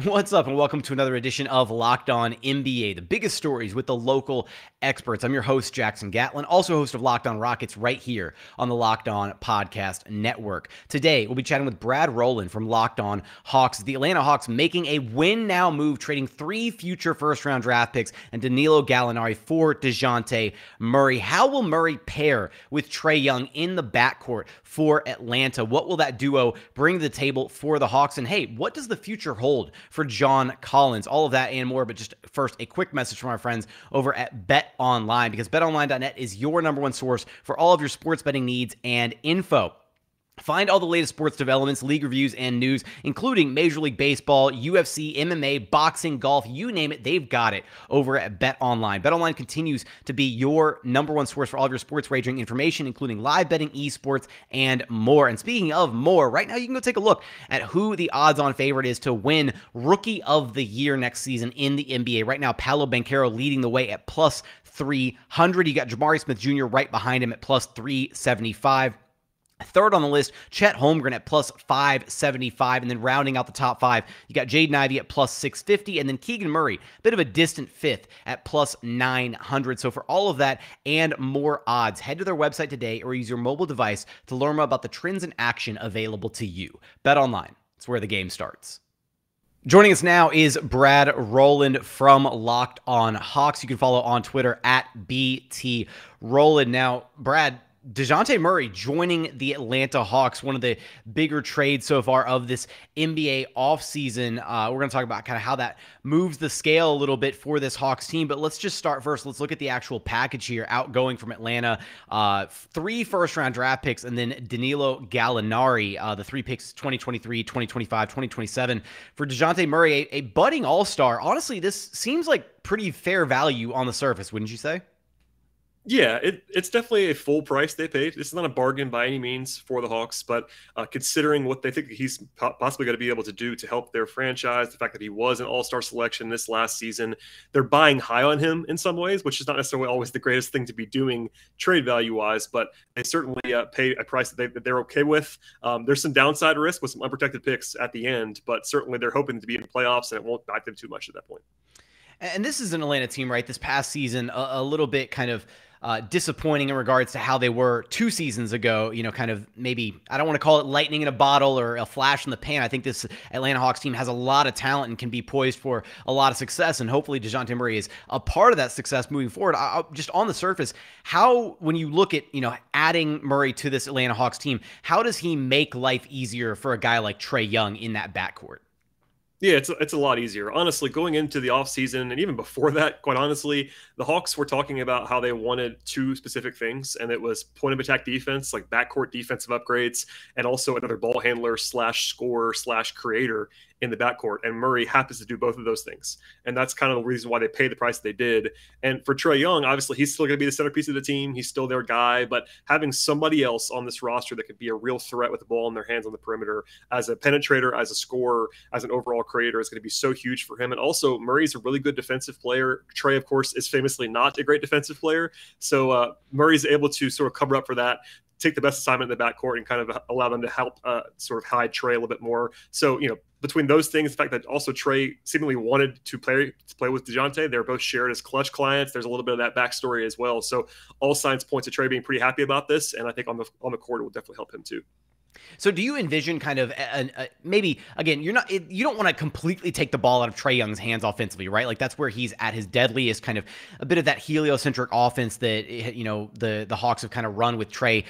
What's up, and welcome to another edition of Locked On NBA, the biggest stories with the local experts. I'm your host, Jackson Gatlin, also host of Locked On Rockets right here on the Locked On Podcast Network. Today, we'll be chatting with Brad Rowland from Locked On Hawks. The Atlanta Hawks making a win-now move, trading 3 future first-round draft picks and Danilo Gallinari for Dejounte Murray. How will Murray pair with Trae Young in the backcourt for Atlanta? What will that duo bring to the table for the Hawks? And hey, what does the future hold for John Collins? All of that and more, but just first, a quick message from our friends over at BetOnline, because BetOnline.net is your number one source for all of your sports betting needs and info. Find all the latest sports developments, league reviews, and news, including Major League Baseball, UFC, MMA, boxing, golf, you name it, they've got it over at BetOnline. BetOnline continues to be your number one source for all of your sports wagering information, including live betting, esports, and more. And speaking of more, right now you can go take a look at who the odds-on favorite is to win Rookie of the Year next season in the NBA. Right now, Paolo Banchero leading the way at plus 300. You got Jabari Smith Jr. right behind him at plus 375. Third on the list, Chet Holmgren at plus 575, and then rounding out the top 5, you got Jaden Ivey at plus 650, and then Keegan Murray, a bit of a distant 5th at plus 900. So for all of that and more odds, head to their website today or use your mobile device to learn more about the trends in action available to you. BetOnline, it's where the game starts. Joining us now is Brad Rowland from Locked On Hawks. You can follow on Twitter at BT Rowland. Now, Brad, Dejounte Murray joining the Atlanta Hawks, one of the bigger trades so far of this NBA offseason. We're going to talk about kind of how that moves the scale a little bit for this Hawks team, but let's just start first. Let's look at the actual package here, outgoing from Atlanta. 3 first-round draft picks, and then Danilo Gallinari, the 3 picks 2023, 2025, 2027. For Dejounte Murray, a budding all-star. Honestly, this seems like pretty fair value on the surface, wouldn't you say? Yeah, it's definitely a full price they paid. It's not a bargain by any means for the Hawks, but considering what they think he's possibly going to be able to do to help their franchise, the fact that he was an all-star selection this last season, they're buying high on him in some ways, which is not necessarily always the greatest thing to be doing trade value-wise, but they certainly pay a price that they're okay with. There's some downside risk with some unprotected picks at the end, but certainly they're hoping to be in the playoffs, and it won't bite them too much at that point. And this is an Atlanta team, right? This past season, a little bit kind of disappointing in regards to how they were 2 seasons ago, kind of maybe, I don't want to call it lightning in a bottle or a flash in the pan. I think this Atlanta Hawks team has a lot of talent and can be poised for a lot of success, and hopefully Dejounte Murray is a part of that success moving forward. Just on the surface, when you look at, adding Murray to this Atlanta Hawks team, how does he make life easier for a guy like Trae Young in that backcourt? Yeah, it's a lot easier. Honestly, going into the offseason and even before that, quite honestly, the Hawks were talking about how they wanted 2 specific things, and it was point of attack defense, like backcourt defensive upgrades, and also another ball handler / scorer / creator in the backcourt. And Murray happens to do both of those things. And that's kind of the reason why they paid the price they did. And for Trae Young, obviously, he's still going to be the centerpiece of the team. He's still their guy. But having somebody else on this roster that could be a real threat with the ball in their hands on the perimeter as a penetrator, as a scorer, as an overall creator is going to be so huge for him. And also, Murray's a really good defensive player. Trae, of course, is famously not a great defensive player. So Murray's able to sort of cover up for that, take the best assignment in the backcourt, and kind of allow them to help sort of hide Trae a little bit more. So, between those things, the fact that also Trae seemingly wanted to play with Dejounte, they're both shared as clutch clients. There's a little bit of that backstory as well. So all signs point to Trae being pretty happy about this, and I think on the court it will definitely help him too. So do you envision kind of maybe, again, you don't want to completely take the ball out of Trae Young's hands offensively, right? Like that's where he's at his deadliest, kind of a bit of that heliocentric offense that, the Hawks have kind of run with Trae,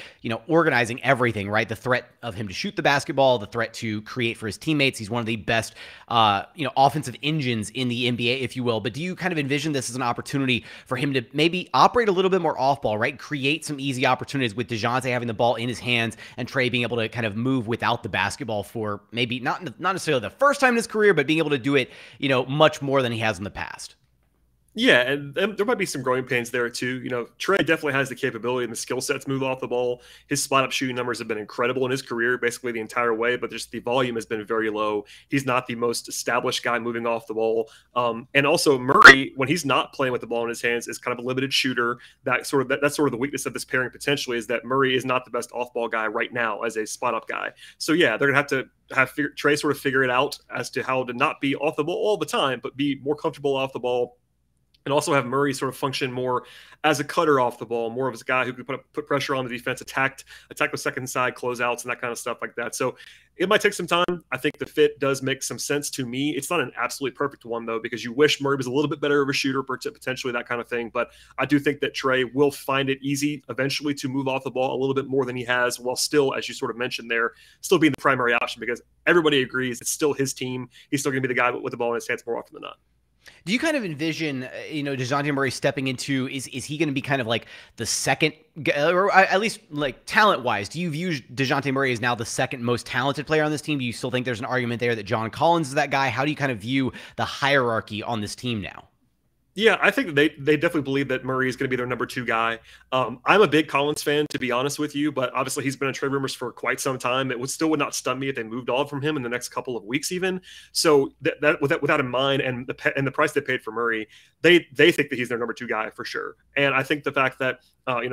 organizing everything, right? The threat of him to shoot the basketball, the threat to create for his teammates. He's one of the best, offensive engines in the NBA, if you will. But do you kind of envision this as an opportunity for him to maybe operate a little bit more off ball, right? Create some easy opportunities with Dejounte having the ball in his hands and Trae being able to kind of move without the basketball for maybe not necessarily the first time in his career, but being able to do it, much more than he has in the past. Yeah, and there might be some growing pains there too. Trae definitely has the capability and the skill set to move off the ball. His spot up shooting numbers have been incredible in his career, basically the entire way, but just the volume has been very low. He's not the most established guy moving off the ball. And also Murray, when he's not playing with the ball in his hands, is kind of a limited shooter. That's sort of the weakness of this pairing potentially, is that Murray is not the best off ball guy right now as a spot up guy. So yeah, they're gonna have Trae sort of figure it out as to how to not be off the ball all the time, but be more comfortable off the ball, and also have Murray sort of function more as a cutter off the ball, more of a guy who could put pressure on the defense, attack the second side, closeouts, and that kind of stuff like that. So it might take some time. I think the fit does make some sense to me. It's not an absolutely perfect one, though, because you wish Murray was a little bit better of a shooter, potentially that kind of thing. But I do think that Trae will find it easy eventually to move off the ball a little bit more than he has, while still, as you sort of mentioned there, still being the primary option, because everybody agrees it's still his team. He's still going to be the guy with the ball in his hands more often than not. Do you kind of envision, Dejounte Murray stepping into, is he going to be kind of like the second, or at least like talent-wise, do you view Dejounte Murray as now the second most talented player on this team? Do you still think there's an argument there that John Collins is that guy? How do you kind of view the hierarchy on this team now? Yeah, I think they definitely believe that Murray is going to be their number 2 guy. I'm a big Collins fan, to be honest with you, but obviously he's been in trade rumors for quite some time. It would not stun me if they moved on from him in the next couple of weeks, even. So with that in mind, and the price they paid for Murray, they think that he's their number 2 guy for sure. And I think the fact that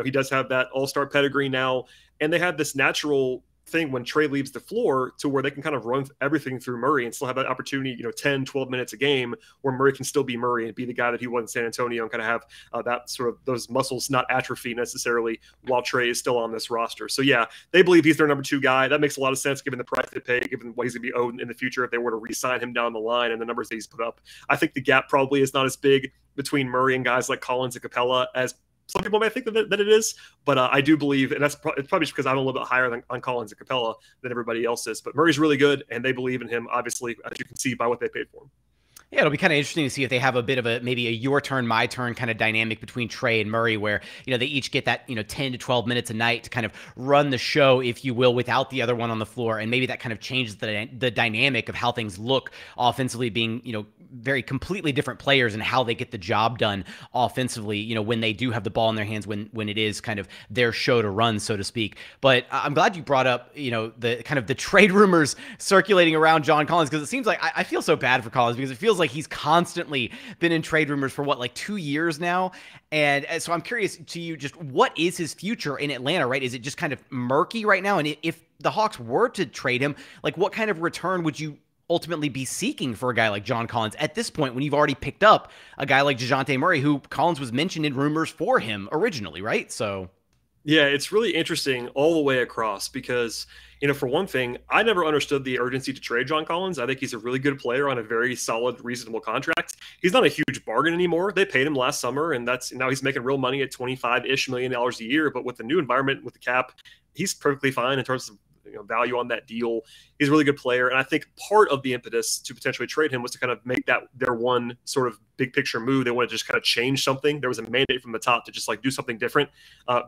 he does have that All-Star pedigree now, and they have this natural thing when Trae leaves the floor to where they can kind of run everything through Murray and still have that opportunity, 10, 12 minutes a game where Murray can still be Murray and be the guy that he was in San Antonio, and kind of have that sort of those muscles not atrophy necessarily while Trae is still on this roster. So yeah, they believe he's their number 2 guy. That makes a lot of sense given the price they pay, given what he's going to be owed in the future if they were to re-sign him down the line and the numbers that he's put up. I think the gap probably is not as big between Murray and guys like Collins and Capella as some people might think that it is, but I do believe, and it's probably just because I'm a little bit higher on Collins and Capella than everybody else is. But Murray's really good, and they believe in him, obviously, as you can see by what they paid for him. Yeah, it'll be kind of interesting to see if they have a bit of maybe a your turn, my turn kind of dynamic between Trae and Murray, where, they each get that, 10 to 12 minutes a night to kind of run the show, if you will, without the other one on the floor. And maybe that kind of changes the dynamic of how things look offensively, being, very completely different players and how they get the job done offensively, when they do have the ball in their hands, when it is kind of their show to run, so to speak. But I'm glad you brought up, the kind of the trade rumors circulating around John Collins, because it seems like I feel so bad for Collins, because it feels like he's constantly been in trade rumors for like 2 years now. And so I'm curious to you, just what is his future in Atlanta, right? Is it just kind of murky right now? And if the Hawks were to trade him, like what kind of return would you ultimately be seeking for a guy like John Collins at this point, when you've already picked up a guy like Dejounte Murray, who Collins was mentioned in rumors for him originally, right? So yeah, it's really interesting all the way across, because, for one thing, I never understood the urgency to trade John Collins. I think he's a really good player on a very solid, reasonable contract. He's not a huge bargain anymore. They paid him last summer, and now he's making real money at $25-ish million a year. But with the new environment, with the cap, he's perfectly fine in terms of value on that deal. He's a really good player, and I think part of the impetus to potentially trade him was to kind of make that their one sort of big picture move. They wanted to just kind of change something. There was a mandate from the top to just do something different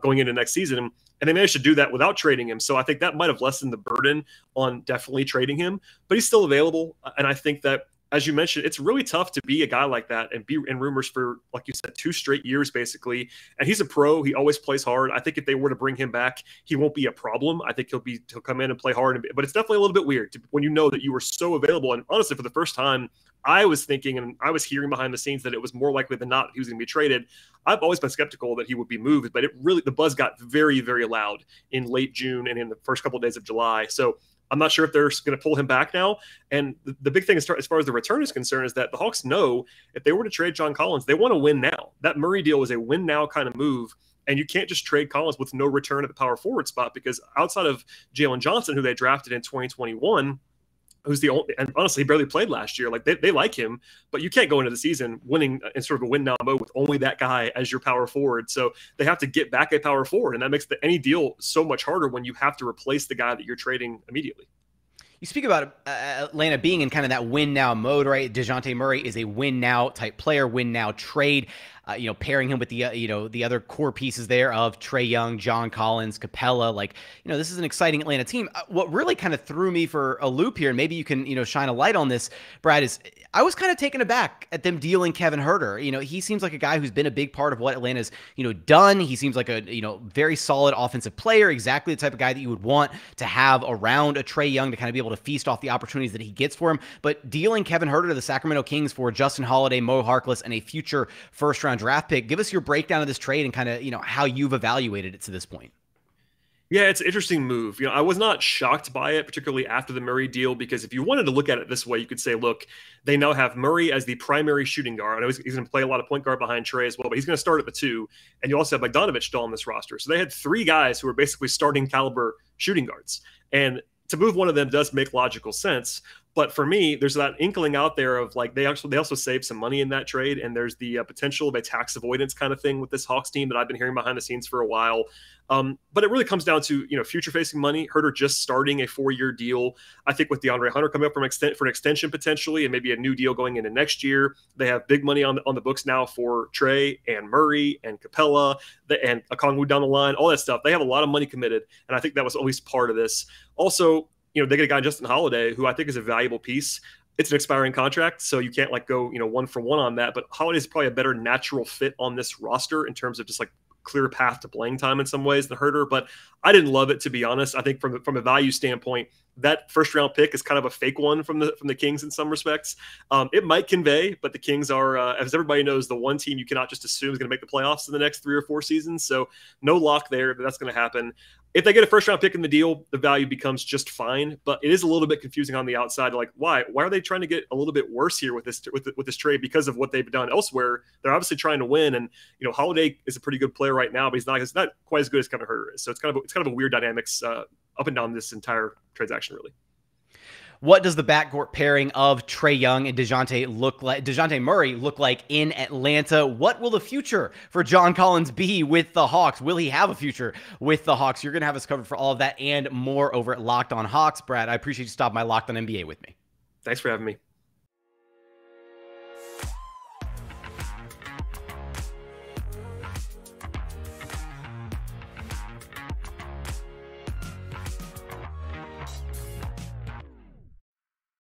going into next season, and they managed to do that without trading him. So I think that might have lessened the burden on definitely trading him, but he's still available. And I think that, as you mentioned, it's really tough to be a guy like that and be in rumors for, like you said, 2 straight years, basically. And he's a pro. He always plays hard. I think if they were to bring him back, he won't be a problem. I think he'll come in and play hard. But it's definitely a little bit weird when you know that you were so available. And honestly, for the first time, I was thinking, and I was hearing behind the scenes, that it was more likely than not he was going to be traded. I've always been skeptical that he would be moved, but the buzz got very, very loud in late June and in the first couple of days of July. So I'm not sure if they're going to pull him back now. And the big thing as far as the return is concerned is that the Hawks know if they were to trade John Collins, they want to win now. That Murray deal was a win now kind of move. And you can't just trade Collins with no return at the power forward spot, because outside of Jalen Johnson, who they drafted in 2021, who's the only, and honestly, he barely played last year. Like they like him, but you can't go into the season winning in sort of a win now mode with only that guy as your power forward. So they have to get back a power forward, and that makes any deal so much harder when you have to replace the guy that you're trading immediately. You speak about Atlanta being in kind of that win now mode, right? Dejounte Murray is a win now type player, win now trade. Pairing him with the the other core pieces there of Trae Young, John Collins, Capella. This is an exciting Atlanta team. What really kind of threw me for a loop here, and maybe you can shine a light on this, Brad, is I was kind of taken aback at them dealing Kevin Huerter. He seems like a guy who's been a big part of what Atlanta's, done. He seems like a, very solid offensive player, exactly the type of guy that you would want to have around a Trae Young to kind of be able to feast off the opportunities that he gets for him. But dealing Kevin Huerter to the Sacramento Kings for Justin Holiday, Mo Harkless, and a future first-round draft pick, give us your breakdown of this trade and kind of, how you've evaluated it to this point. Yeah, it's an interesting move. I was not shocked by it, particularly after the Murray deal, because if you wanted to look at it this way, you could say, look, they now have Murray as the primary shooting guard. I know he's going to play a lot of point guard behind Trae as well, but he's going to start at the 2. And you also have Bogdanovic still on this roster. So they had 3 guys who were basically starting caliber shooting guards. And to move one of them does make logical sense. But for me, there's that inkling out there of like they also saved some money in that trade, and there's the potential of a tax avoidance kind of thing with this Hawks team that I've been hearing behind the scenes for a while. But it really comes down to future-facing money. Huerter just starting a 4-year deal. I think with DeAndre Hunter coming up for an extension potentially, and maybe a new deal going into next year, they have big money on the books now for Trae and Murray and Capella and Okongwu down the line, all that stuff. They have a lot of money committed, and I think that was at least part of this. Also, they get a guy, Justin Holiday, who I think is a valuable piece. It's an expiring contract, so you can't go, 1-for-1 on that. But Holiday is probably a better natural fit on this roster in terms of just like clear path to playing time in some ways than Huerter. But I didn't love it, to be honest. I think from a value standpoint, that first round pick is kind of a fake one from the Kings in some respects. It might convey, but the Kings are, as everybody knows, the one team you cannot just assume is going to make the playoffs in the next 3 or 4 seasons. So no lock there that's going to happen. If they get a first round pick in the deal, the value becomes just fine. But it is a little bit confusing on the outside. Like, why are they trying to get a little bit worse here with this trade because of what they've done elsewhere? They're obviously trying to win, and Holiday is a pretty good player right now, but he's not quite as good as Kevin Huerter is. So it's kind of a weird dynamics up and down this entire transaction, really. What does the backcourt pairing of Trae Young and Dejounte Murray look like in Atlanta? What will the future for John Collins be with the Hawks? Will he have a future with the Hawks? You're going to have us covered for all of that and more over at Locked On Hawks. Brad, I appreciate you stopping by Locked On NBA with me. Thanks for having me.